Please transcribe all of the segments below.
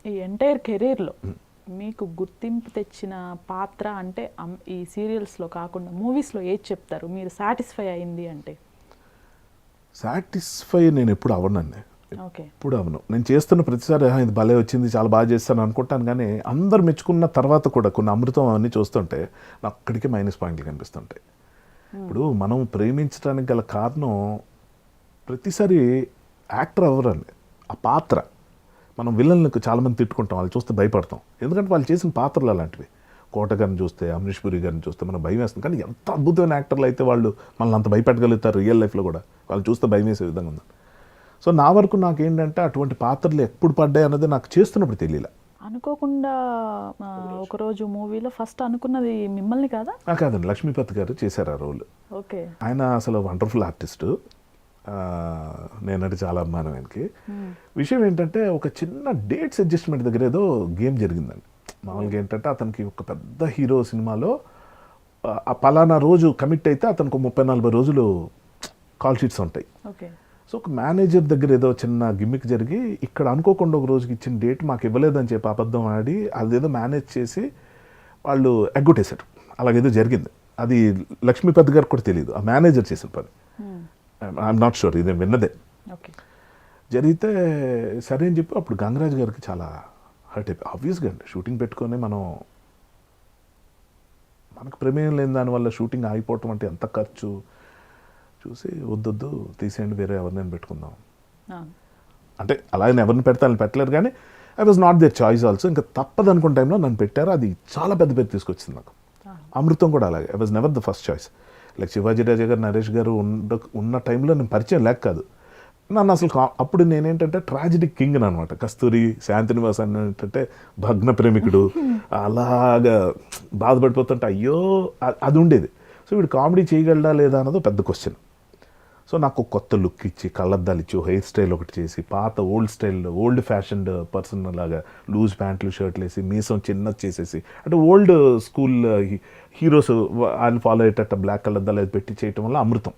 ఈ ఎంటైర్ కెరీర్లో మీకు గుర్తింపు తెచ్చిన పాత్ర అంటే ఈ సీరియల్స్లో కాకుండా మూవీస్లో ఏది చెప్తారు మీరు సాటిస్ఫై అయింది అంటే? సాటిస్ఫై నేను ఎప్పుడు అవ్వనండి, ఓకే. ఎప్పుడు అవను. నేను చేస్తున్న ప్రతిసారి ఇది భలే వచ్చింది, చాలా బాగా చేస్తాను అనుకుంటాను, కానీ అందరు మెచ్చుకున్న తర్వాత కూడా కొన్ని అమృతం అవన్నీ చూస్తుంటే నాకు అక్కడికి మైనస్ పాయింట్లు కనిపిస్తుంటాయి. ఇప్పుడు మనం ప్రేమించడానికి గల కారణం ప్రతిసారి యాక్టర్ అవ్వరండి, ఆ పాత్ర. మనం విలన్లకు చాలామంది తిట్టుకుంటాం, వాళ్ళు చూస్తే భయపడతాం, ఎందుకంటే వాళ్ళు చేసిన పాత్రలు అలాంటివి. కోట గారిని చూస్తే, అమరీష్ పురి గారిని చూస్తే మనం భయం వేస్తుంది, కానీ ఎంత అద్భుతమైన యాక్టర్లు అయితే వాళ్ళు మనల్ని అంత భయపెట్టగలుగుతారు రియల్ లైఫ్లో కూడా, వాళ్ళు చూస్తే భయం వేసే విధంగా ఉంది. సో నా వరకు నాకేంటంటే అటువంటి పాత్రలు ఎప్పుడు పడ్డాయి అన్నది నాకు చేస్తున్నప్పుడు తెలియలే. అనుకోకుండా ఒకరోజు మూవీలో ఫస్ట్ అనుకున్నది మిమ్మల్ని కాదా? కాదండి, లక్ష్మీపతి గారు చేశారు ఆ రోల్. ఓకే. ఆయన అసలు వండర్ఫుల్ ఆర్టిస్టు, నేనంటే చాలా అభిమానం ఆయనకి. విషయం ఏంటంటే ఒక చిన్న డేట్స్ అడ్జస్ట్మెంట్ దగ్గర ఏదో గేమ్ జరిగిందండి. మామూలుగా ఏంటంటే అతనికి ఒక పెద్ద హీరో సినిమాలో ఆ పలానా రోజు కమిట్ అయితే అతనికి 30-40 రోజులు కాల్ షీట్స్ ఉంటాయి. ఓకే. సో ఒక మేనేజర్ దగ్గర ఏదో చిన్న గిమ్మిక్ జరిగి ఇక్కడ అనుకోకుండా ఒక రోజుకి ఇచ్చిన డేట్ మాకు ఇవ్వలేదని చెప్పి అబద్ధం ఆడి అదేదో మేనేజ్ చేసి వాళ్ళు ఎగ్గొట్టేశారు. అలాగేదో జరిగింది. అది లక్ష్మీపతి గారికి కూడా తెలియదు, ఆ మేనేజర్ చేసిన పని. ఐఎమ్ నాట్ షూర్, ఇది విన్నదే. ఓకే. జరిగితే సరే అని చెప్పి అప్పుడు గంగరాజ్ గారికి చాలా హర్ట్ అయిపోయి, ఆబ్వియస్గా అండి షూటింగ్ పెట్టుకొని మనకు ప్రమేయం లేని దానివల్ల షూటింగ్ ఆగిపోవటం అంటే ఎంత ఖర్చు చూసి, వద్దొద్దు తీసేయండి, వేరే ఎవరినైనా పెట్టుకుందాం అంటే, అలాగే ఎవరిని పెడతానని పెట్టలేరు, కానీ I was not their choice also. ఇంకా తప్పదు అనుకున్న టైంలో నన్ను పెట్టారు, అది చాలా పెద్ద పేరు తీసుకొచ్చింది నాకు. అమృతం కూడా అలాగే, I was never the first choice. Like Shivaji Raja గారు, నరేష్ గారు ఉన్న టైంలో నేను పరిచయం లేక కాదు, నన్ను అసలు అప్పుడు నేనేంటంటే ట్రాజిడిక్ కింగ్ అనమాట. కస్తూరి, శాంతినివాస్ అని ఏంటంటే భగ్న ప్రేమికుడు, అలాగా బాధపడిపోతుంటే అయ్యో అది ఉండేది. సో వీడు కామెడీ చేయగలడా లేదా అన్నది పెద్ద క్వశ్చన్. సో నాకు కొత్త లుక్ ఇచ్చి, కళ్ళద్దాలు ఇచ్చి, హెయిర్ స్టైల్ ఒకటి చేసి, పాత ఓల్డ్ స్టైల్లో ఓల్డ్ ఫ్యాషన్ పర్సన్ లాగా లూజ్ ప్యాంట్లు షర్ట్లు వేసి, మీసం చిన్నది చేసేసి, అంటే ఓల్డ్ స్కూల్ హీరోస్ ఆయన ఫాలో అయ్యేటట్టు బ్లాక్ కళ్ళద్దాలు అది పెట్టి చేయటం వల్ల అమృతం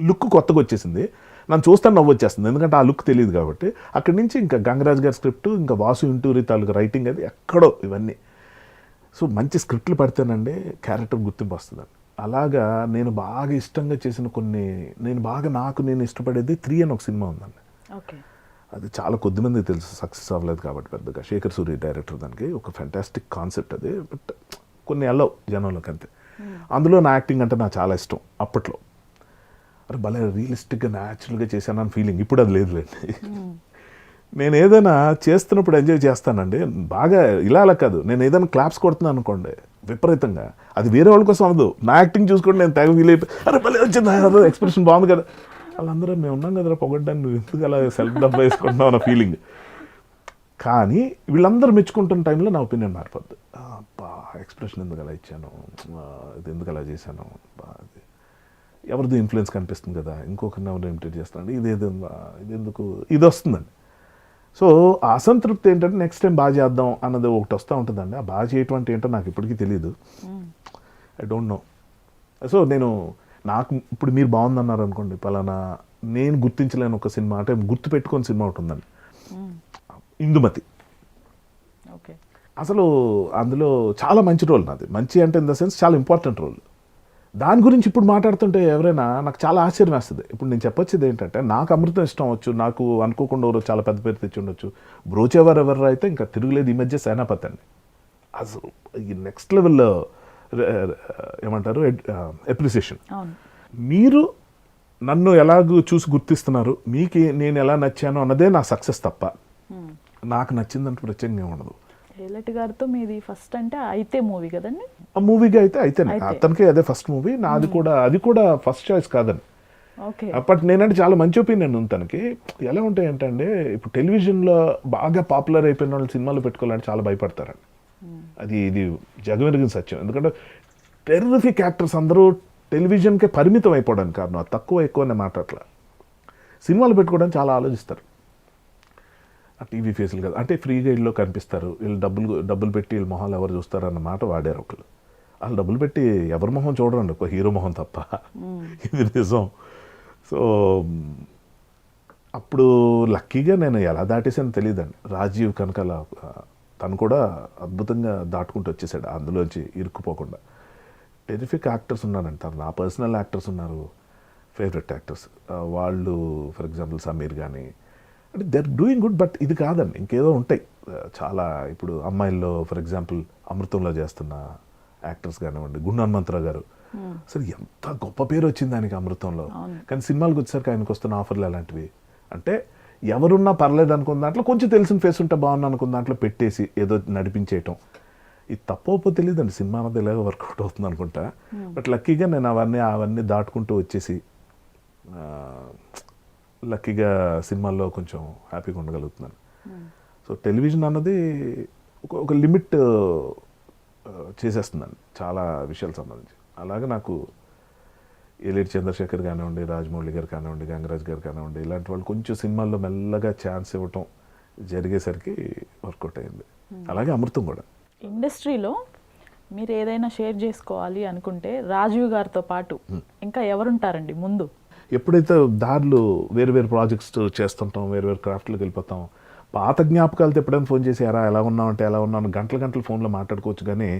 లుక్ కొత్తగా వచ్చేసింది. నన్ను చూస్తాను నవ్వు వచ్చేస్తుంది, ఎందుకంటే ఆ లుక్ తెలియదు కాబట్టి. అక్కడి నుంచి ఇంకా గంగరాజ్ గారి స్క్రిప్ట్, ఇంకా వాసు ఇంటూరి తాలూకు రైటింగ్, అది ఎక్కడో ఇవన్నీ. సో మంచి స్క్రిప్ట్లు పడితేనండి క్యారెక్టర్ గుర్తింపు వస్తుందండి. అలాగా నేను బాగా ఇష్టంగా చేసిన కొన్ని, నాకు నేను ఇష్టపడేది 3 అని ఒక సినిమా ఉందండి. ఓకే. అది చాలా కొద్దిమందికి తెలుసు, సక్సెస్ అవ్వలేదు కాబట్టి పెద్దగా. శేఖర్ సూరి డైరెక్టర్, దానికి ఒక ఫ్యాంటాస్టిక్ కాన్సెప్ట్ అది, బట్ కొన్ని అల్లవు జనంలోకి అంతే. అందులో నా యాక్టింగ్ అంటే నాకు చాలా ఇష్టం అప్పట్లో. అరే భలే రియలిస్టిక్గా న్యాచురల్గా చేశానని ఫీలింగ్, ఇప్పుడు అది లేదులేండి. నేను ఏదైనా చేస్తున్నప్పుడు ఎంజాయ్ చేస్తానండి బాగా, ఇలా అలా కాదు. నేను ఏదైనా క్లాప్స్ కొడుతున్నాను అనుకోండి విపరీతంగా, అది వేరే వాళ్ళ కోసం అవ్వదు, నా యాక్టింగ్ చూసుకుంటే నేను తెగ ఫీల్ అయిపోయి, అరే భలే వచ్చింది, ఎక్స్ప్రెషన్ బాగుంది కదా, వాళ్ళందరూ మేము ఉన్నాం కదరా పొగడ్డాన్ని, నువ్వు ఎందుకు అలా సెల్ఫ్ డబ్బా వేసుకుంటున్నావు అన్న ఫీలింగ్. కానీ వీళ్ళందరూ మెచ్చుకుంటున్న టైంలో నా ఒపీనియన్ మారిపోద్ది. అబ్బా ఎక్స్ప్రెషన్ ఎందుకు అలా ఇచ్చాను, ఇది ఎందుకు అలా చేశాను, అది ఎవరిది ఇన్ఫ్లుయెన్స్ కనిపిస్తుంది కదా, ఇంకొకరిని ఎవరు ఇమిటేట్ చేస్తానండి, ఇది ఎందుకు ఇది వస్తుందండి. సో ఆ అసంతృప్తి ఏంటంటే నెక్స్ట్ టైం బాగా చేద్దాం అన్నది ఒకటి వస్తూ ఉంటుందండి. ఆ బాగా చేయటం అంటే ఏంటో నాకు ఇప్పటికీ తెలియదు, ఐ డోంట్ నో. సో నాకు ఇప్పుడు మీరు బాగుందన్నారు అనుకోండి, పలానా నేను గుర్తించలేని ఒక సినిమా, అంటే గుర్తుపెట్టుకొని సినిమా ఒకటి ఉందండి, ఇందుమతి. ఓకే. అసలు అందులో చాలా మంచి రోల్ నాది, మంచి అంటే ఇన్ ద సెన్స్ చాలా ఇంపార్టెంట్ రోల్. దాని గురించి ఇప్పుడు మాట్లాడుతుంటే ఎవరైనా నాకు చాలా ఆశ్చర్యం వేస్తుంది. ఇప్పుడు నేను చెప్పొచ్చేది ఏంటంటే, నాకు అమృతం ఇష్టం అవ్వచ్చు, నాకు అనుకోకుండా ఎవరో చాలా పెద్ద పేరు తెచ్చి ఉండొచ్చు, బ్రోచేవారు ఎవరు అయితే ఇంకా తిరుగులేదు. ఈ మధ్య సేనాపతి అండి, అసలు ఈ నెక్స్ట్ లెవెల్ ఏమంటారు అప్రిసియేషన్. మీరు నన్ను ఎలాగూ చూసి గుర్తిస్తున్నారు, మీకు నేను ఎలా నచ్చాను అన్నదే నా సక్సెస్ తప్ప నాకు నచ్చిందంటే ప్రత్యేకంగా ఉండదు. హేలటి గారితో మీది ఫస్ట్ అంటే అయితే మూవీ కదండి? ఆ మూవీగా అయితే అతనికి అదే ఫస్ట్ మూవీ, నాది కూడా అది కూడా ఫస్ట్ చాయిస్ కాదండి. బట్ నేనంటే చాలా మంచి ఒపీనియన్ ఉంది తనకి. ఎలా ఉంటాయంటే అండి, ఇప్పుడు టెలివిజన్లో బాగా పాపులర్ అయిపోయిన వాళ్ళు సినిమాలు పెట్టుకోవాలంటే చాలా భయపడతారండి. ఇది జగమెరిగిన సత్యం. ఎందుకంటే టెర్రిఫిక్ యాక్టర్స్ అందరూ టెలివిజన్కే పరిమితం అయిపోవడానికి కారణం అది తక్కువ ఎక్కువ అనే మాట. అట్లా సినిమాలు పెట్టుకోవడానికి చాలా ఆలోచిస్తారు. టీవీ ఫేసులు కదా అంటే ఫ్రీగా ఇల్లు కనిపిస్తారు, వీళ్ళు డబ్బులు పెట్టి వీళ్ళ మొహాలు ఎవరు చూస్తారు అన్న మాట వాడారు ఒకళ్ళు. వాళ్ళు డబ్బులు పెట్టి ఎవరి మొహం చూడరండి, ఒక హీరో మొహం తప్ప, ఇది నిజం. సో అప్పుడు లక్కీగా నేను ఎలా దాటేసానో తెలియదండి. రాజీవ్ కనకాల తను కూడా అద్భుతంగా దాటుకుంటూ వచ్చేసాడు అందులోంచి ఇరుక్కుపోకుండా. టెరిఫిక్ యాక్టర్స్ ఉన్నారండి, తను నా పర్సనల్ యాక్టర్స్ ఉన్నారు, ఫేవరెట్ యాక్టర్స్. వాళ్ళు ఫర్ ఎగ్జాంపుల్ సమీర్ కానీ, అంటే they are doing good. But ఇది కాదండి, ఇంకేదో ఉంటాయి చాలా. ఇప్పుడు అమ్మాయిల్లో ఫర్ ఎగ్జాంపుల్ అమృతంలో చేస్తున్న యాక్టర్స్ కానివ్వండి, గుండు హనుమంతరావు గారు, అసలు ఎంత గొప్ప పేరు వచ్చింది ఆయనకి అమృతంలో. కానీ సినిమాలకు వచ్చేసరికి ఆయనకు వస్తున్న ఆఫర్లు అలాంటివి. అంటే ఎవరున్నా పర్లేదు అనుకున్న దాంట్లో కొంచెం తెలిసిన ఫేస్ ఉంటే బాగున్నా అనుకున్న దాంట్లో పెట్టేసి ఏదో నడిపించేయటం, ఇది తప్పో తెలియదండి. సినిమా అన్నది ఇలాగ వర్కౌట్ అవుతుంది అనుకుంటా. బట్ లక్కీగా నేను అవన్నీ దాటుకుంటూ వచ్చేసి లక్కీగా సినిమాల్లో కొంచెం హ్యాపీగా ఉండగలుగుతున్నాను. సో టెలివిజన్ అన్నది ఒక లిమిట్ చేసేస్తుందండి చాలా విషయాలకు సంబంధించి. అలాగే నాకు ఏలేటి చంద్రశేఖర్ కానివ్వండి, రాజమౌళి గారు కానివ్వండి, గంగరాజ్ గారు కానివ్వండి, ఇలాంటి వాళ్ళు కొంచెం సినిమాల్లో మెల్లగా ఛాన్స్ ఇవ్వటం జరిగేసరికి వర్కౌట్ అయింది. అలాగే అమృతం కూడా. ఇండస్ట్రీలో మీరు ఏదైనా షేర్ చేసుకోవాలి అనుకుంటే రాజీవ్ గారితో పాటు ఇంకా ఎవరుంటారండి ముందు? ఎప్పుడైతే దారులు వేరు ప్రాజెక్ట్స్ చేస్తుంటాం, వేరు క్రాఫ్ట్లకు వెళ్ళిపోతాం, పాత జ్ఞాపకాలతో ఎప్పుడైనా ఫోన్ చేసి ఎలా ఉన్నావు అంటే ఎలా ఉన్నాను గంటలు ఫోన్లో మాట్లాడుకోవచ్చు. కానీ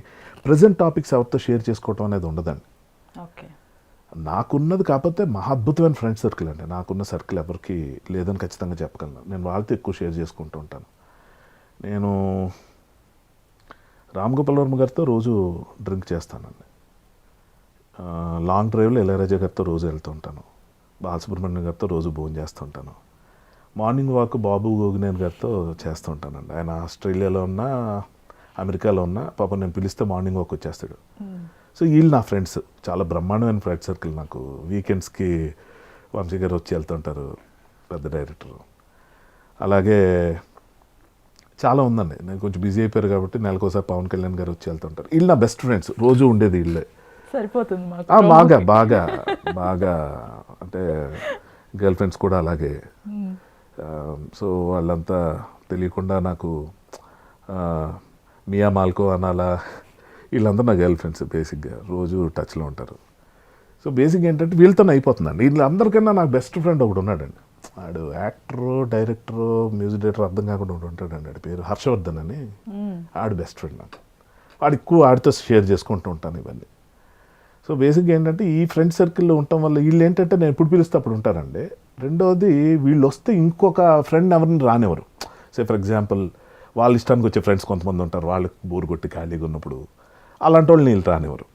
ప్రజెంట్ టాపిక్స్ ఎవరితో షేర్ చేసుకోవటం అనేది ఉండదండి. ఓకే. నాకున్నది కాకపోతే మహా అద్భుతమైన ఫ్రెండ్ సర్కిల్ అండి. నాకున్న సర్కిల్ ఎవరికి లేదని ఖచ్చితంగా చెప్పగలను. నేను వాళ్ళతో ఎక్కువ షేర్ చేసుకుంటూ ఉంటాను. నేను రామ్ గోపాల్ వర్మ గారితో రోజు డ్రింక్ చేస్తానండి. లాంగ్ డ్రైవ్లో ఇళయరాజా గారితో రోజు వెళ్తూ ఉంటాను. బాలసుబ్రహ్మణ్యం గారితో రోజు భోజనం చేస్తుంటాను. మార్నింగ్ వాక్ బాబు గోగినేని గారితో చేస్తూ ఉంటానండి. ఆయన ఆస్ట్రేలియాలో ఉన్నా అమెరికాలో ఉన్నా పాపం నేను పిలిస్తే మార్నింగ్ వాక్ వచ్చేస్తాడు. సో వీళ్ళు నా ఫ్రెండ్స్, చాలా బ్రహ్మాండమైన ఫ్రెండ్ సర్కిల్ నాకు. వీకెండ్స్కి వంశీ గారు వచ్చి వెళ్తుంటారు, పెద్ద డైరెక్టర్. అలాగే చాలా ఉందండి. నేను కొంచెం బిజీ అయిపోయారు కాబట్టి నెలకోసారి పవన్ కళ్యాణ్ గారు వచ్చి వెళ్తుంటారు. వీళ్ళు నా బెస్ట్ ఫ్రెండ్స్, రోజు ఉండేది వీళ్ళే. సరిపోతుంది బాగా అంటే గర్ల్ ఫ్రెండ్స్ కూడా అలాగే. సో వాళ్ళంతా తెలియకుండా నాకు మియా మాల్కో అనాలా, వీళ్ళంతా నా గర్ల్ ఫ్రెండ్స్ బేసిక్గా రోజు టచ్లో ఉంటారు. సో బేసిక్ ఏంటంటే వీళ్ళతోనే అయిపోతుందండి. వీళ్ళందరికన్నా నాకు బెస్ట్ ఫ్రెండ్ ఒకడు ఉన్నాడండి. ఆడు యాక్టరు, డైరెక్టరు, మ్యూజిక్ డైరెక్టర్ అర్థం కాకుండా ఉంటాడండి. ఆడి పేరు హర్షవర్ధన్ అని. ఆడు బెస్ట్ ఫ్రెండ్ నాకు. ఆడితో షేర్ చేసుకుంటూ ఉంటాను ఇవన్నీ. సో బేసిక్గా ఏంటంటే ఈ ఫ్రెండ్ సర్కిల్లో ఉండటం వల్ల వీళ్ళు ఏంటంటే నేను ఎప్పుడు పిలిస్తే అప్పుడు ఉంటారండి. రెండవది వీళ్ళు వస్తే ఇంకొక ఫ్రెండ్ ఎవరిని రానివ్వరు. ఫర్ ఎగ్జాంపుల్ వాళ్ళ ఇష్టానికి వచ్చే ఫ్రెండ్స్ కొంతమంది ఉంటారు, వాళ్ళకి బోరు కొట్టి ఖాళీగా ఉన్నప్పుడు అలాంటి వాళ్ళని వీళ్ళు రానివ్వరు.